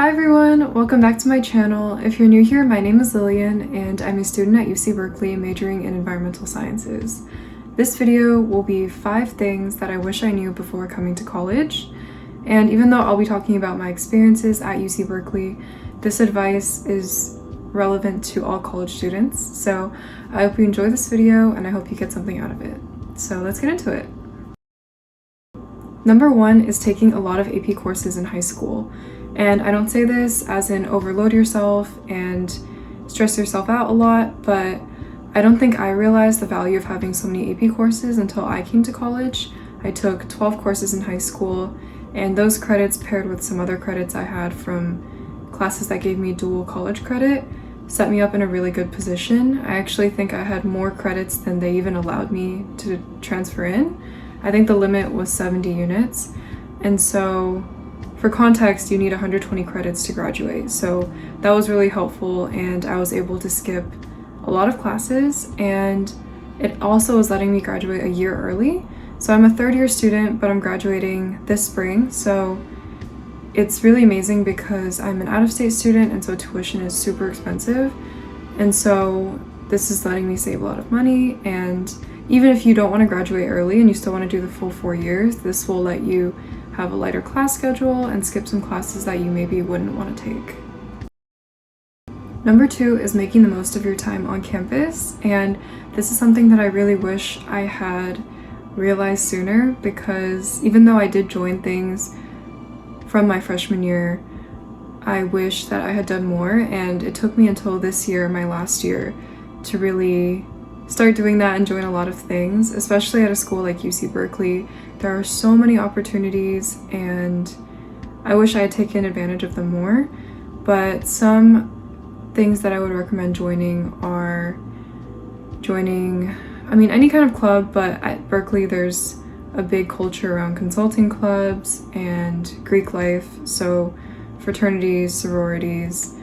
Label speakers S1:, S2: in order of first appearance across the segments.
S1: Hi everyone, welcome back to my channel. If you're new here, my name is Lillian and I'm a student at UC Berkeley majoring in environmental sciences. This video will be 5 things that I wish I knew before coming to college. And even though I'll be talking about my experiences at UC Berkeley, this advice is relevant to all college students. So I hope you enjoy this video and I hope you get something out of it. So let's get into it. Number 1 is taking a lot of AP courses in high school. And I don't say this as in overload yourself and stress yourself out a lot, but I don't think I realized the value of having so many AP courses until I came to college. I took 12 courses in high school, and those credits paired with some other credits I had from classes that gave me dual college credit set me up in a really good position. I actually think I had more credits than they even allowed me to transfer in. I think the limit was 70 units, and so for context, you need 120 credits to graduate, so that was really helpful, and I was able to skip a lot of classes, and it also was letting me graduate a year early. So I'm a third-year student, but I'm graduating this spring, so it's really amazing because I'm an out-of-state student, and so tuition is super expensive, and so this is letting me save a lot of money. And even if you don't want to graduate early and you still want to do the full 4 years, this will let you have a lighter class schedule and skip some classes that you maybe wouldn't want to take. Number 2 is making the most of your time on campus, and this is something that I really wish I had realized sooner, because even though I did join things from my freshman year, I wish that I had done more, and it took me until this year, my last year, to really start doing that and join a lot of things, especially at a school like UC Berkeley. There are so many opportunities and I wish I had taken advantage of them more, but some things that I would recommend joining are any kind of club, but at Berkeley there's a big culture around consulting clubs and Greek life, so fraternities, sororities.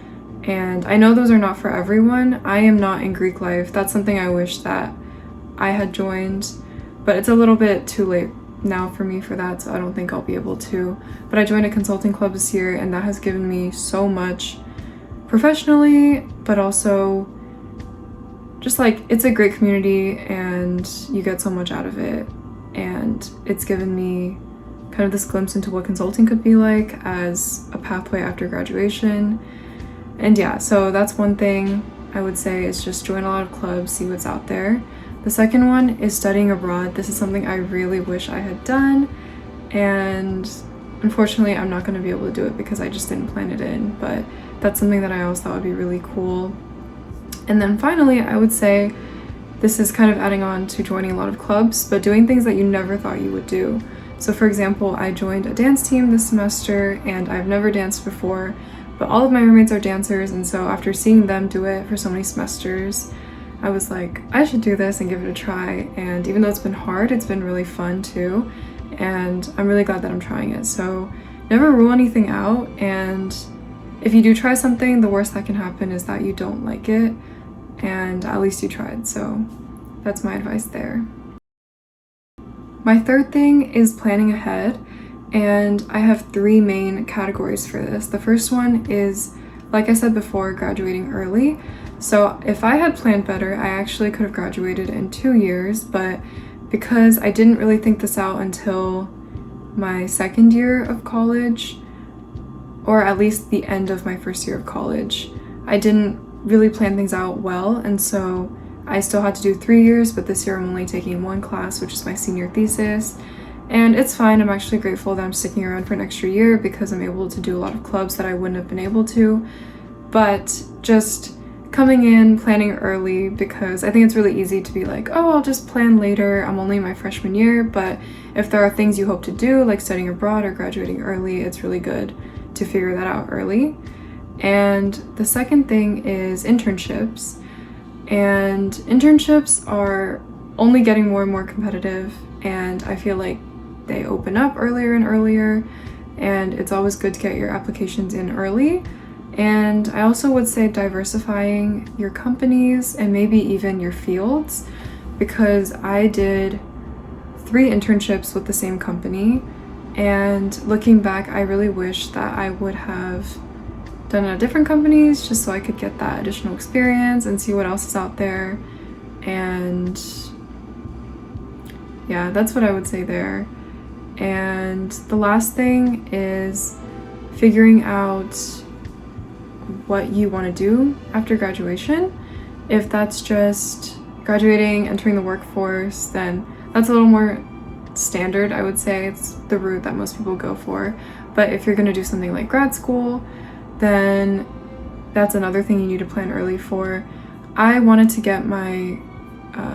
S1: And I know those are not for everyone. I am not in Greek life. That's something I wish that I had joined, but it's a little bit too late now for me for that, so I don't think I'll be able to. But I joined a consulting club this year, and that has given me so much professionally, but also just like it's a great community and you get so much out of it. And it's given me kind of this glimpse into what consulting could be like as a pathway after graduation. And yeah, so that's one thing I would say, is just join a lot of clubs, see what's out there. The second one is studying abroad. This is something I really wish I had done, and unfortunately I'm not going to be able to do it because I just didn't plan it in, but that's something that I always thought would be really cool. And then finally, I would say this is kind of adding on to joining a lot of clubs, but doing things that you never thought you would do. So for example, I joined a dance team this semester, and I've never danced before, but all of my roommates are dancers, and so after seeing them do it for so many semesters, I was like, I should do this and give it a try. And even though it's been hard, it's been really fun too, and I'm really glad that I'm trying it. So never rule anything out, and if you do try something, the worst that can happen is that you don't like it, and at least you tried. So that's my advice there. My third thing is planning ahead. And I have 3 main categories for this. The first one is, like I said before, graduating early. So if I had planned better, I actually could have graduated in 2 years, but because I didn't really think this out until my second year of college, or at least the end of my first year of college, I didn't really plan things out well, and so I still had to do 3 years, but this year I'm only taking 1 class, which is my senior thesis. And it's fine. I'm actually grateful that I'm sticking around for an extra year because I'm able to do a lot of clubs that I wouldn't have been able to. But just coming in, planning early, because I think it's really easy to be like, oh, I'll just plan later. I'm only in my freshman year. But if there are things you hope to do, like studying abroad or graduating early, it's really good to figure that out early. And the second thing is internships. And internships are only getting more and more competitive, and I feel like they open up earlier and earlier, and it's always good to get your applications in early. And I also would say diversifying your companies and maybe even your fields, because I did 3 internships with the same company, and looking back, I really wish that I would have done at different companies just so I could get that additional experience and see what else is out there. And yeah, that's what I would say there. And the last thing is figuring out what you want to do after graduation. If that's just graduating, entering the workforce, then that's a little more standard, I would say. It's the route that most people go for. But if you're going to do something like grad school, then that's another thing you need to plan early for. I wanted to get my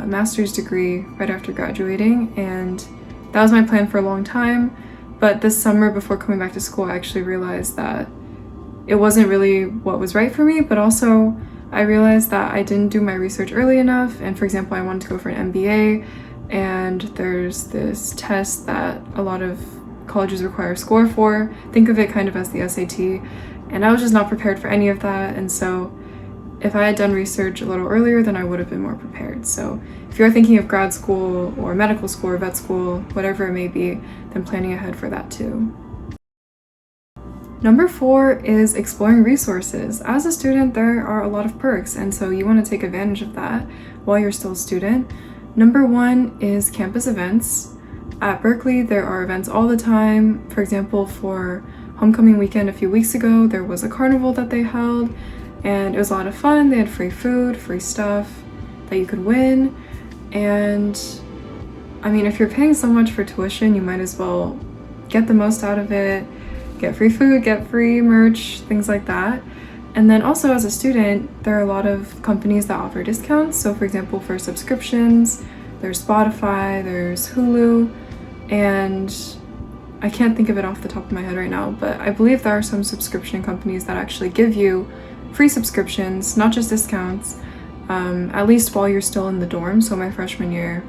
S1: master's degree right after graduating, and that was my plan for a long time. But this summer, before coming back to school, I actually realized that it wasn't really what was right for me, but also I realized that I didn't do my research early enough. And for example, I wanted to go for an MBA, and there's this test that a lot of colleges require a score for. Think of it kind of as the SAT, and I was just not prepared for any of that. And so if I had done research a little earlier, then I would have been more prepared. So if you're thinking of grad school or medical school or vet school, whatever it may be, then planning ahead for that too. Number 4 is exploring resources. As a student, there are a lot of perks, and so you want to take advantage of that while you're still a student. Number 1 is campus events. At Berkeley, there are events all the time. For example, for homecoming weekend a few weeks ago, there was a carnival that they held, and it was a lot of fun. They had free food, free stuff that you could win. And I mean, if you're paying so much for tuition, you might as well get the most out of it. Get free food, get free merch, things like that. And then also as a student, there are a lot of companies that offer discounts. So for example, for subscriptions, there's Spotify, there's Hulu, and I can't think of it off the top of my head right now, but I believe there are some subscription companies that actually give you free subscriptions, not just discounts, at least while you're still in the dorm. So my freshman year,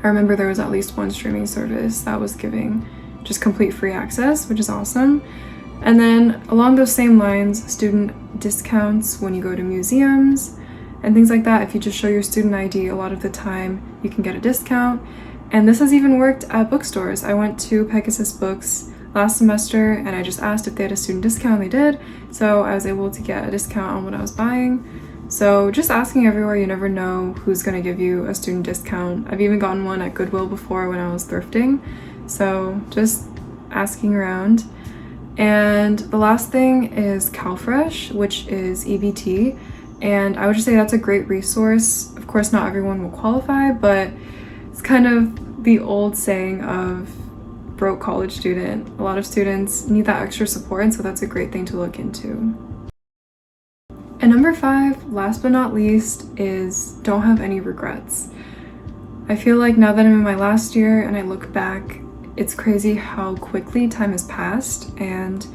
S1: I remember there was at least one streaming service that was giving just complete free access, which is awesome. And then along those same lines, student discounts when you go to museums and things like that. If you just show your student ID, a lot of the time you can get a discount. And this has even worked at bookstores. I went to Pegasus Books last semester and I just asked if they had a student discount. They did, so I was able to get a discount on what I was buying. So just asking everywhere, you never know who's going to give you a student discount. I've even gotten one at Goodwill before when I was thrifting. So just asking around. And the last thing is CalFresh, which is EBT. And I would just say that's a great resource. Of course, not everyone will qualify, but it's kind of the old saying of broke college student. A lot of students need that extra support, and so that's a great thing to look into. And number 5, last but not least, is don't have any regrets. I feel like now that I'm in my last year and I look back, it's crazy how quickly time has passed, and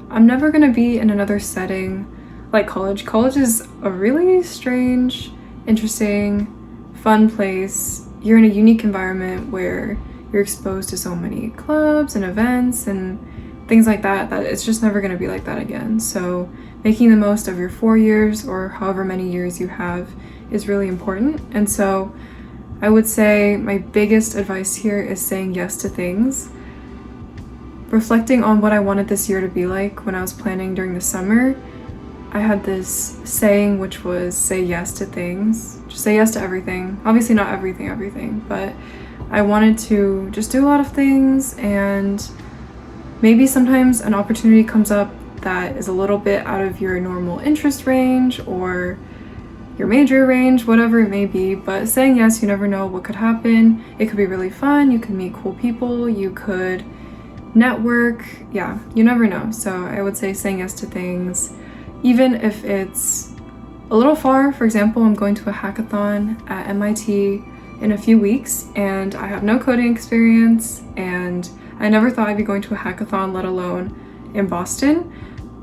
S1: I'm never gonna be in another setting like college. College is a really strange, interesting, fun place. You're in a unique environment where you're exposed to so many clubs and events and things like that, that it's just never gonna be like that again. So making the most of your 4 years or however many years you have is really important. And so I would say my biggest advice here is saying yes to things. Reflecting on what I wanted this year to be like when I was planning during the summer, I had this saying which was say yes to things. Just say yes to everything. Obviously not everything, but I wanted to just do a lot of things, and maybe sometimes an opportunity comes up that is a little bit out of your normal interest range or your major range, whatever it may be, but saying yes, you never know what could happen. It could be really fun, you could meet cool people, you could network, yeah, you never know. So I would say saying yes to things, even if it's a little far. For example, I'm going to a hackathon at MIT in a few weeks, and I have no coding experience, and I never thought I'd be going to a hackathon, let alone in Boston,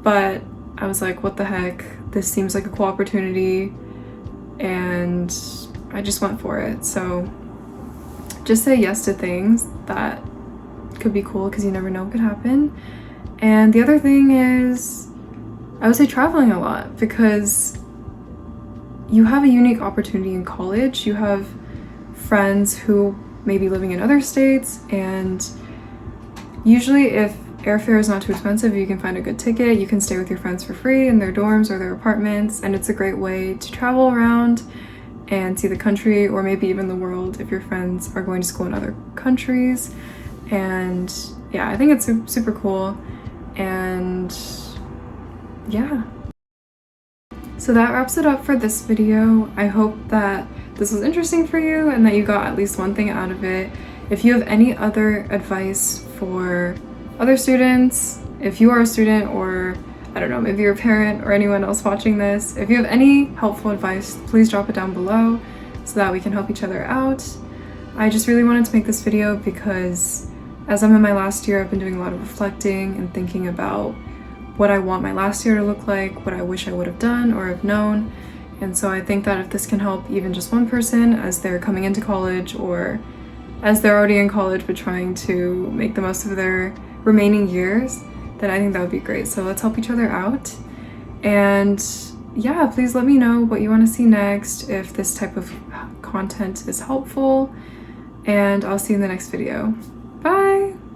S1: but I was like, what the heck, this seems like a cool opportunity, and I just went for it. So just say yes to things that could be cool, because you never know what could happen. And the other thing is, I would say traveling a lot, because you have a unique opportunity in college. You have friends who may be living in other states, and usually if Airfare is not too expensive. You can find a good ticket. You can stay with your friends for free in their dorms or their apartments, and it's a great way to travel around and see the country, or maybe even the world if your friends are going to school in other countries. And yeah, I think it's super cool. And yeah. So that wraps it up for this video. I hope that this was interesting for you and that you got at least one thing out of it. If you have any other advice for other students, if you are a student, or I don't know, maybe you're a parent or anyone else watching this, if you have any helpful advice, please drop it down below so that we can help each other out. I just really wanted to make this video because as I'm in my last year, I've been doing a lot of reflecting and thinking about what I want my last year to look like, what I wish I would have done or have known. And so I think that if this can help even just one person as they're coming into college, or as they're already in college but trying to make the most of their remaining years, then I think that would be great. So let's help each other out. And yeah, please let me know what you want to see next, if this type of content is helpful, and I'll see you in the next video. Bye!